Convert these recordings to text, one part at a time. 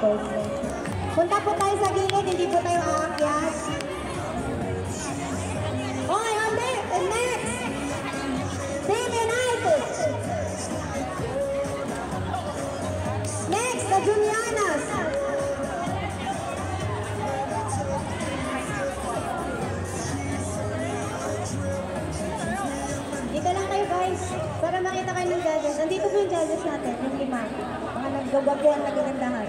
purpose. Punta po tayo sa gilid, hindi po tayo aakyat. Okay, on there. And next, Team United. Next, the Julianas. Dito lang kayo guys, para makita kayo ng judges. Andito po yung judges natin, yung 5. Mga nagdogabuan na gagandahan.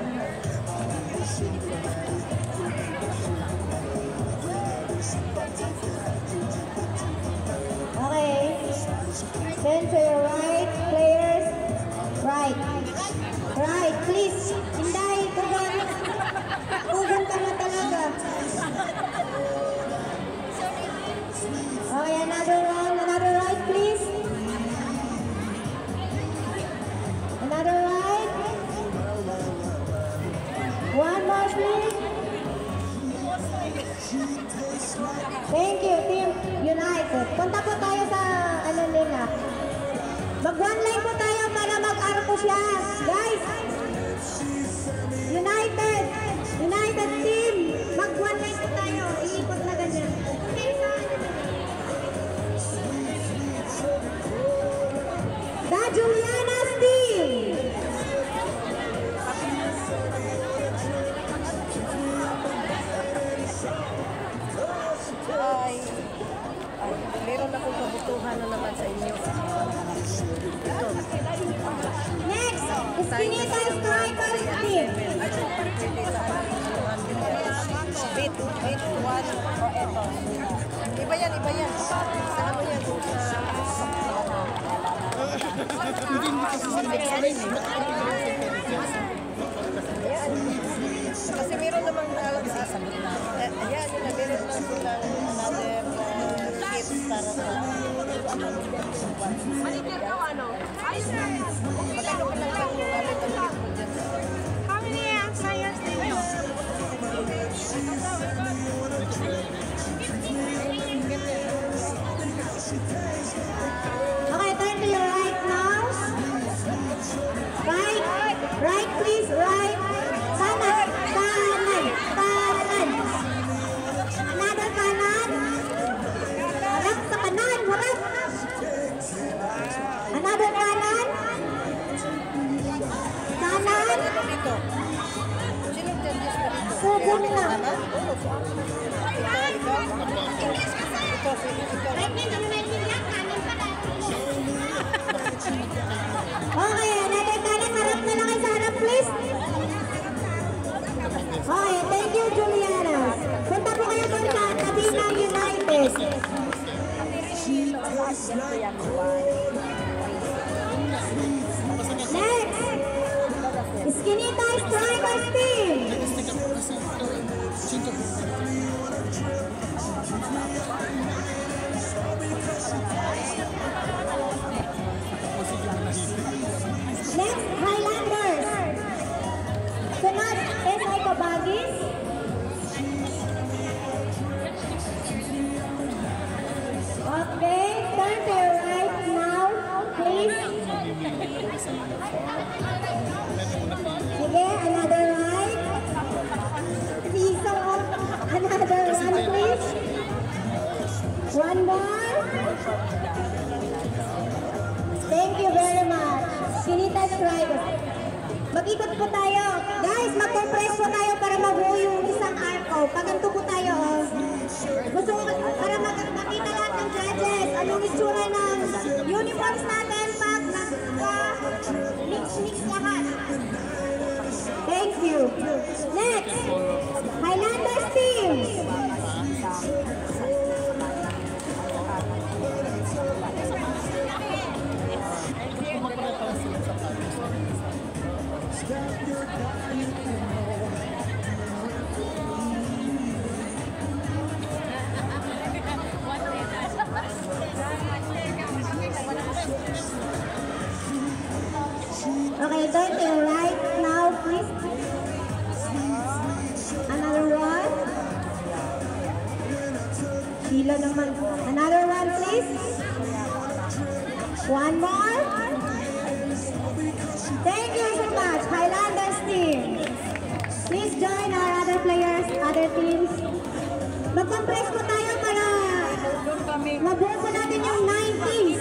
Okay. Then to your right, players. Right. Right, please. Hinday, tugan. Tugan ka na talaga. Okay, another round. Another right, please. Another right. One more, please. Thank you, Team United. Punta po tayo sa ano nila. Mag-one line po tayo para mag-arco siya. Guys, United Team, mag-one line po tayo. Iikot na ganyan. The Julianas Team. Meron akong kabutuhan na naman sa inyo. Ito. Next, Espinita Strikers Team. Bit 1 o ito. Iba yan. Sa ano yan? Kasi meron namang alam sa sabi na. Ayan, meron lang silang another kit para sa Manager ka ano? Ayun. magkano pa lang yung ano ito mo dyan. How many players do you have? Okay, turn to your right now. Right please, right. Kanan. Another kanan. Harap sa kanan, harap. Another kanan. Kanan. Dito. Sinong judges mo dito? Subong na. Okay, another kanan. Harap na lang kayo sa harap, please. Okay, thank you, Juliana. Punta po kayo doon sa tabi ng United. Next, Eskinita Strikers Team. Next, Highlanders. Sunod, S.I. Kabagis. Okay, turn to your right now, please. Sige, another right. Another one, please. One more. Thank you very much. Eskinita Strikers. Mag-ikot po tayo. Guys, mag-compress po tayo para mabuo yung isang arco. Paganto po tayo. Gusto ko para makita lahat ng judges. Anong itsura ng uniforms natin pag nagka-mix lahat. Thank you. Next, Highlanders Team. Okay, turn to your right now, please. Another one. Sheila naman. Another one, please. One more. Thank you so much, Highlanders team. Please join our other players, other teams. Mag-compress po tayo para mabuo po natin yung 9 teams.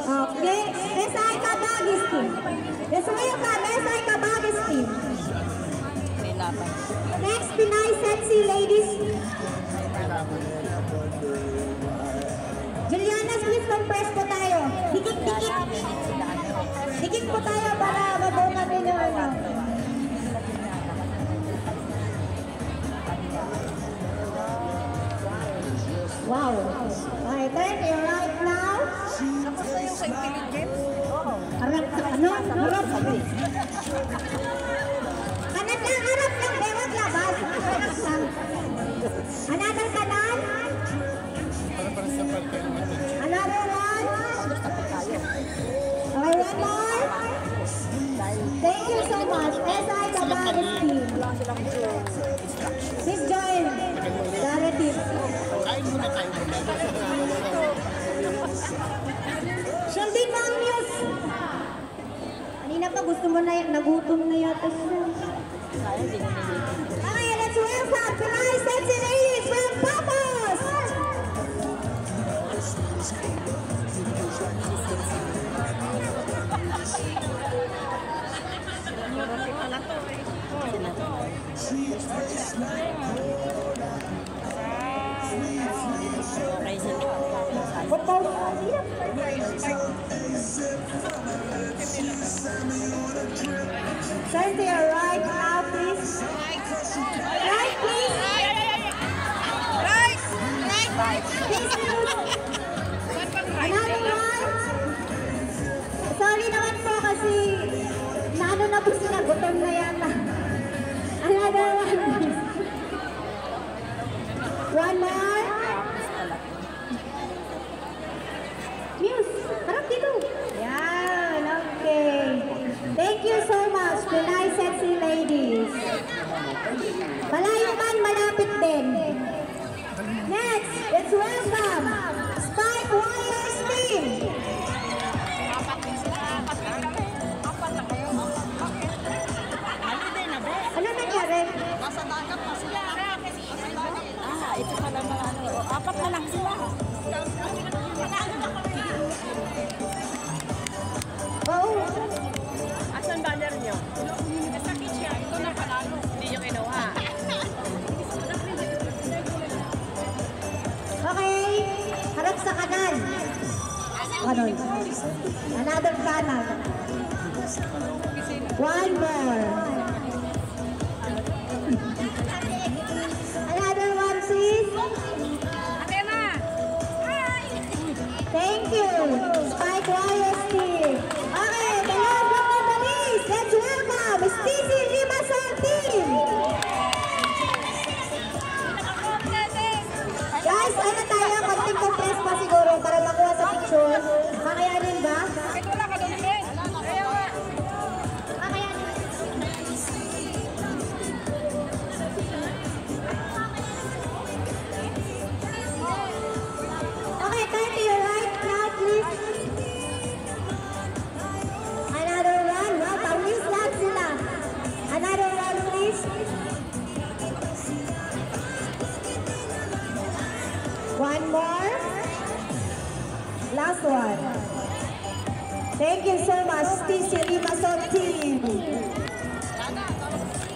Okay, SI Kabagis team. Let's welcome SI Kabagis team. Next, Pinay Sexy Ladies. Julianas, please compress po tayo. Dikit-dikit. Dikit po tayo para mabuo natin yung ano. Wow. Okay, turn to your right now. Tapos na yung sa intelligence? Oo. Harap, ano? Harap. Kanan lang, harap lang. Bewag labas. Harap lang. Another kanan. Another one. Okay, one more. Thank you so much. SI Kabagis team. Please join the other team. Sundin mo ang news. Kanina pa gusto mo na, nagutom na yata siya. Okay, let's welcome Pinay Sexy Ladies from Papos! Turn to your right now, please. Right, please. Please, another one. Sorry naman po kasi naano na po sila, gutom na yata. Another one. One more. Muse, harap dito. Yan, okay. Thank you so much, Pinay Sexy Ladies. Malayo man, malapit din. Next, let's welcome Spike Warriors team. Ano nangyari? Ito pala mga ano. Apat na lang sila. Oo. Asan banner niyo? Sa kitchen. Ito na panalo. Hindi nyo kinuha. Okay, harap sa kanan. Kanan. Another kanan. One more. Another one, please. Atena! Thank you, Spike Warriors team. Okay, the last but not the least, let's welcome Stacy Limassol team. Guys, ano tayo? Konting compress pa siguro para makuha sa picture. Kakayanin ba? Ito lang ka doon din. Ayaw nga. Kakayanin. Okay, turn to your right now, please. Another one. Wow, pawis lang sila. Another one, please. One more. Last one. Thank you so much, Stacy Limassol team.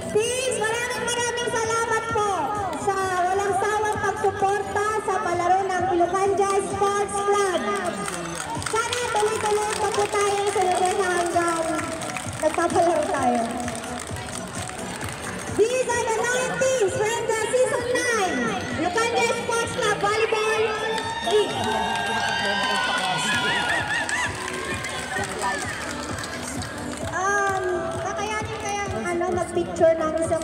Please, maraming salamat po sa walang sawang pagsuporta sa palaro ng Ilocanja Sports Club. Sana tuloy-tuloy pa po tayo sa lugar na hanggang nagpapalaro tayo. These are the 9 teams from the Season 9 Ilocanja Sports Club Volleyball League. Kakayanin kaya mag-picture ng isang